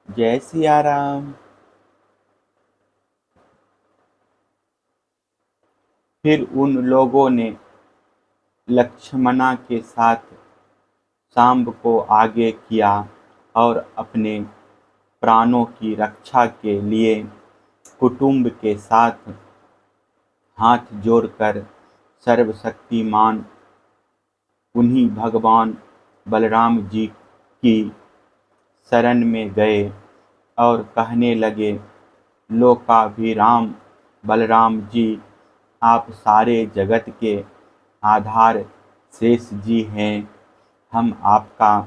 जय सिया राम। फिर उन लोगों ने लक्ष्मणा के साथ सांब को आगे किया और अपने प्राणों की रक्षा के लिए कुटुंब के साथ हाथ जोड़कर सर्वशक्तिमान उन्हीं भगवान बलराम जी की शरण में गए और कहने लगे, लोकाभिराम बलराम जी, आप सारे जगत के आधार शेष जी हैं। हम आपका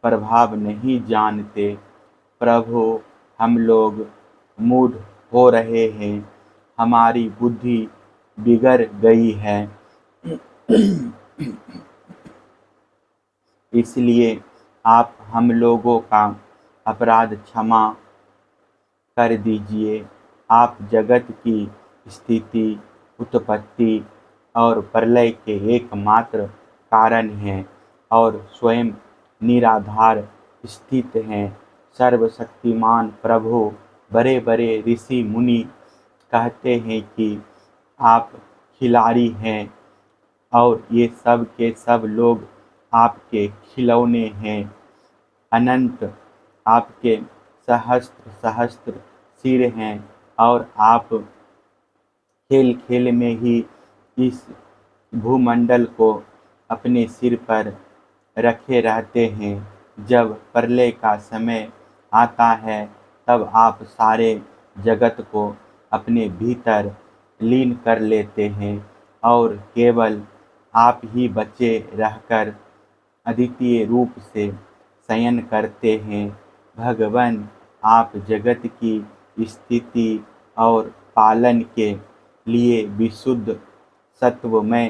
प्रभाव नहीं जानते प्रभु। हम लोग मूढ़ हो रहे हैं, हमारी बुद्धि बिगड़ गई है, इसलिए आप हम लोगों का अपराध क्षमा कर दीजिए। आप जगत की स्थिति, उत्पत्ति और प्रलय के एकमात्र कारण हैं और स्वयं निराधार स्थित हैं। सर्वशक्तिमान प्रभु, बड़े बड़े ऋषि मुनि कहते हैं कि आप खिलाड़ी हैं और ये सब के सब लोग आपके खिलौने हैं। अनंत आपके सहस्त्र सहस्त्र सिर हैं और आप खेल खेल में ही इस भूमंडल को अपने सिर पर रखे रहते हैं। जब प्रलय का समय आता है तब आप सारे जगत को अपने भीतर लीन कर लेते हैं और केवल आप ही बचे रहकर अद्वितीय रूप से शयन करते हैं। भगवान, आप जगत की स्थिति और पालन के लिए विशुद्ध सत्वमय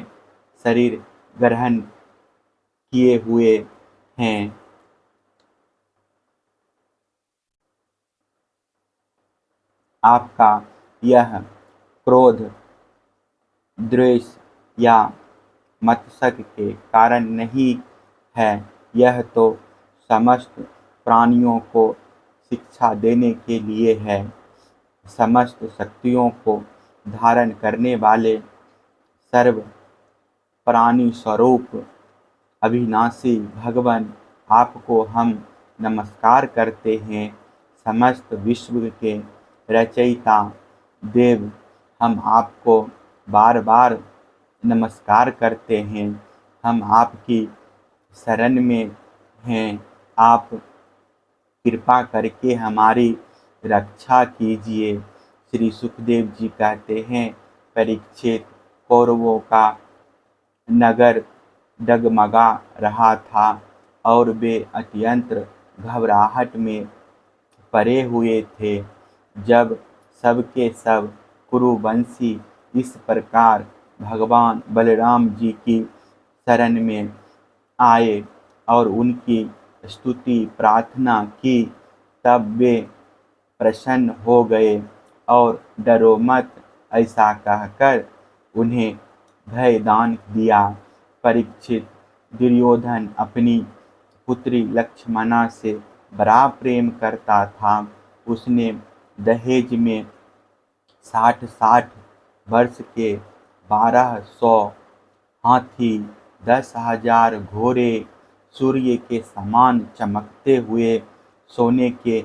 शरीर ग्रहण किए हुए हैं। आपका यह क्रोध, द्वेष या मत्सर के कारण नहीं है, यह तो समस्त प्राणियों को शिक्षा देने के लिए है। समस्त शक्तियों को धारण करने वाले सर्व प्राणी स्वरूप अविनाशी भगवान, आपको हम नमस्कार करते हैं। समस्त विश्व के रचयिता देव, हम आपको बार बार नमस्कार करते हैं। हम आपकी शरण में हैं। आप कृपा करके हमारी रक्षा कीजिए। श्री सुखदेव जी कहते हैं, परीक्षित, कौरवों का नगर डगमगा रहा था और वे अत्यंत घबराहट में पड़े हुए थे। जब सबके सब कुरुवंशी इस प्रकार भगवान बलराम जी की शरण में आए और उनकी स्तुति प्रार्थना की, तब वे प्रसन्न हो गए और डरो मत ऐसा कहकर उन्हें भय दान दिया। परीक्षित, दुर्योधन अपनी पुत्री लक्ष्मणा से बड़ा प्रेम करता था। उसने दहेज में 60-60 वर्ष के 1200 हाथी, 10,000 घोड़े, सूर्य के समान चमकते हुए सोने के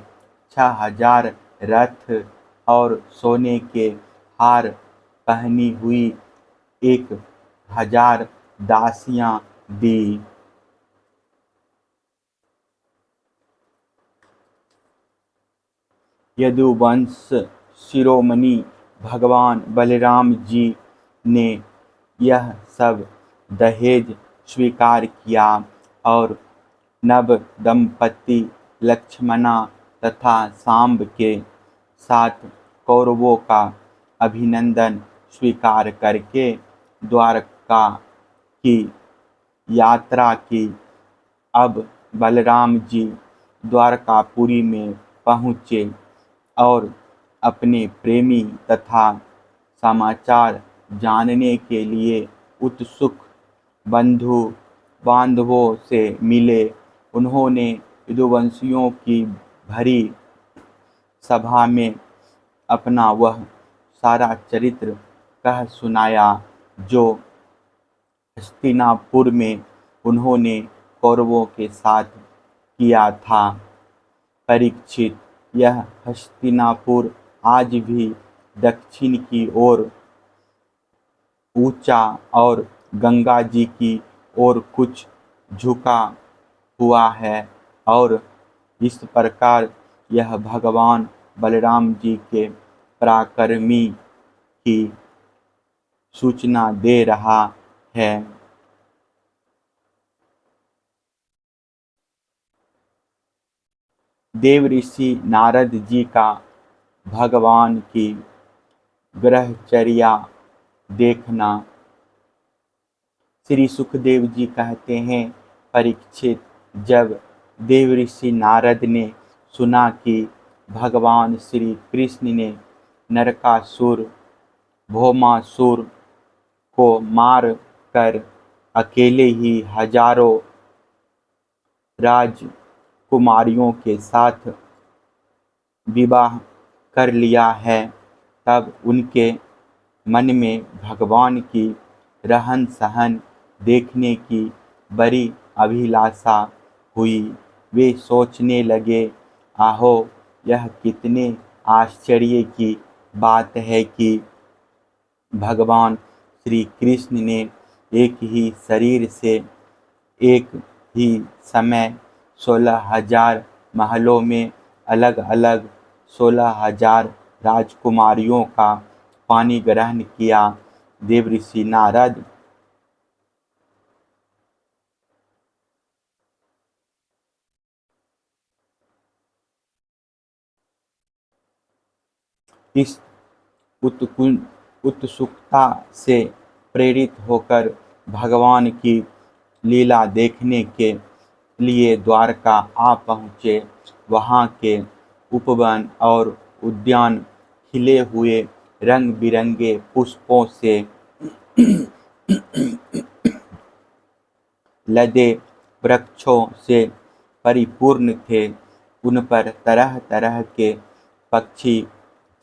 6,000 रथ और सोने के हार पहनी हुई 1,000 दासियां दी। यदुवंश शिरोमणि भगवान बलराम जी ने यह सब दहेज स्वीकार किया और नव दंपति लक्ष्मणा तथा सांब के साथ कौरवों का अभिनंदन स्वीकार करके द्वारका की यात्रा की। अब बलराम जी द्वारकापुरी में पहुँचे और अपने प्रेमी तथा समाचार जानने के लिए उत्सुक बंधु बांधवों से मिले। उन्होंने यदुवंशियों की भरी सभा में अपना वह सारा चरित्र कह सुनाया जो हस्तिनापुर में उन्होंने कौरवों के साथ किया था। परीक्षित, यह हस्तिनापुर आज भी दक्षिण की ओर ऊंचा और गंगा जी की ओर कुछ झुका हुआ है और इस प्रकार यह भगवान बलराम जी के पराक्रमी की सूचना दे रहा है। देवऋषि नारद जी का भगवान की ग्रहचर्या देखना। श्री सुखदेव जी कहते हैं, परीक्षित, जब देवऋषि नारद ने सुना कि भगवान श्री कृष्ण ने नरकासुर भौमासुर को मार कर अकेले ही हजारों राजकुमारियों के साथ विवाह कर लिया है, तब उनके मन में भगवान की रहन सहन देखने की बड़ी अभिलाषा हुई। वे सोचने लगे, आहो, यह कितने आश्चर्य की बात है कि भगवान श्री कृष्ण ने एक ही शरीर से एक ही समय 16,000 महलों में अलग अलग 16,000 राजकुमारियों का पानी ग्रहण किया। देवऋषि नारद इस उत्सुकता से प्रेरित होकर भगवान की लीला देखने के लिए द्वारका आ पहुँचे। वहाँ के उपवन और उद्यान खिले हुए रंग बिरंगे पुष्पों से लदे वृक्षों से परिपूर्ण थे। उन पर तरह तरह के पक्षी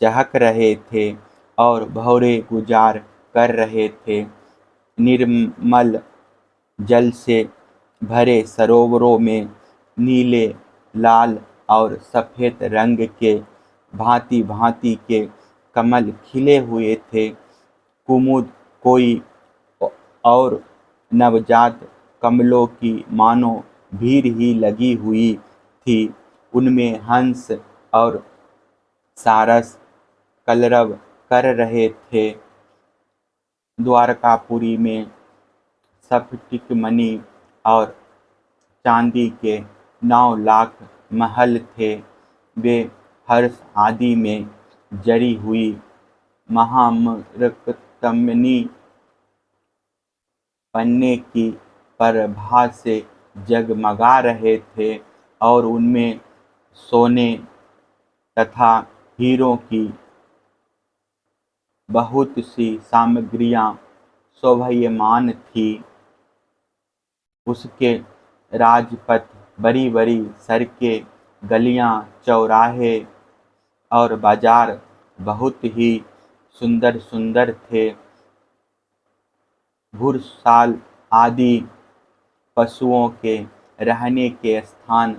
चहक रहे थे और भंवरे गुजार कर रहे थे। निर्मल जल से भरे सरोवरों में नीले, लाल और सफ़ेद रंग के भांति भांति के कमल खिले हुए थे। कुमुद कोई और नवजात कमलों की मानो भीड़ ही लगी हुई थी। उनमें हंस और सारस कलरव कर रहे थे। द्वारकापुरी में स्फटिक मणि और चांदी के 9 लाख महल थे। वे हर्ष आदि में जरी हुई महामृगतमनी पन्ने की प्रभा से जगमगा रहे थे और उनमें सोने तथा हीरों की बहुत सी सामग्रियां शोभायमान थी। उसके राजपथ, बड़ी बड़ी सड़कें, गलियां, चौराहे और बाजार बहुत ही सुंदर सुंदर थे। घुड़साल आदि पशुओं के रहने के स्थान,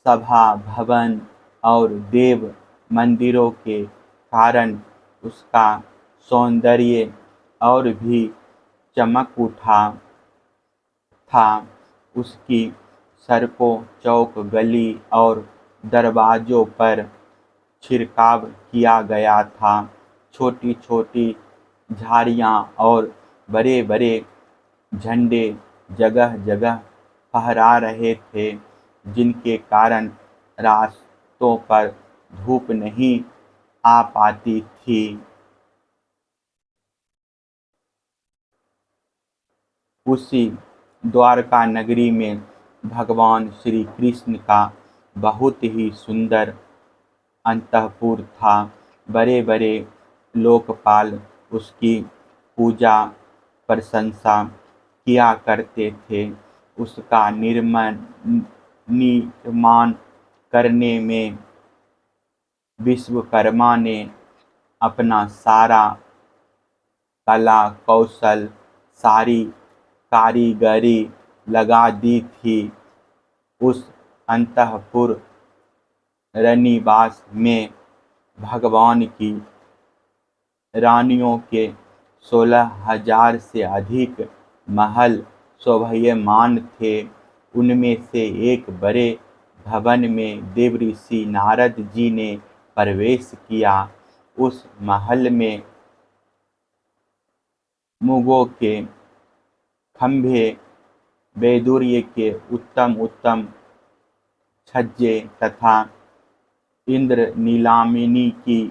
सभा भवन और देव मंदिरों के कारण उसका सौंदर्य और भी चमक उठा था। उसकी सड़कों, चौक, गली और दरवाजों पर छिड़काव किया गया था। छोटी छोटी झाड़ियाँ और बड़े बड़े झंडे जगह जगह फहरा रहे थे, जिनके कारण रास्तों पर धूप नहीं आ पाती थी। उसी द्वारका नगरी में भगवान श्री कृष्ण का बहुत ही सुंदर अंतःपुर था। बड़े बड़े लोकपाल उसकी पूजा प्रशंसा किया करते थे। उसका निर्माण करने में विश्वकर्मा ने अपना सारा कला कौशल, सारी कारीगरी लगा दी थी उस अंतःपुर रनिवास में। भगवान की रानियों के 16,000 से अधिक महल शोभायमान थे। उनमें से एक बड़े भवन में देवऋषि नारद जी ने प्रवेश किया। उस महल में मुगों के खंभे, वैदुर्य के उत्तम उत्तम छज्जे तथा इंद्र नीलामिनी की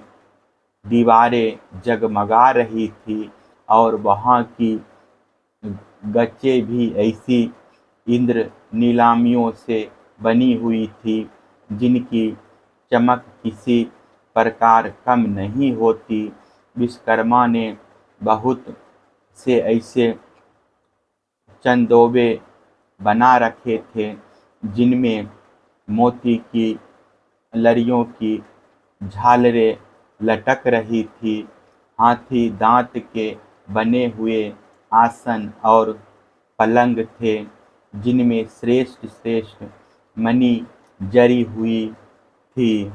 दीवारें जगमगा रही थी और वहाँ की गच्चे भी ऐसी इंद्र नीलामियों से बनी हुई थी जिनकी चमक किसी प्रकार कम नहीं होती। विश्वकर्मा ने बहुत से ऐसे चंदोबे बना रखे थे जिनमें मोती की लड़ियों की झालरें लटक रही थी। हाथी दांत के बने हुए आसन और पलंग थे जिनमें श्रेष्ठ श्रेष्ठ मणि जड़ी हुई थी।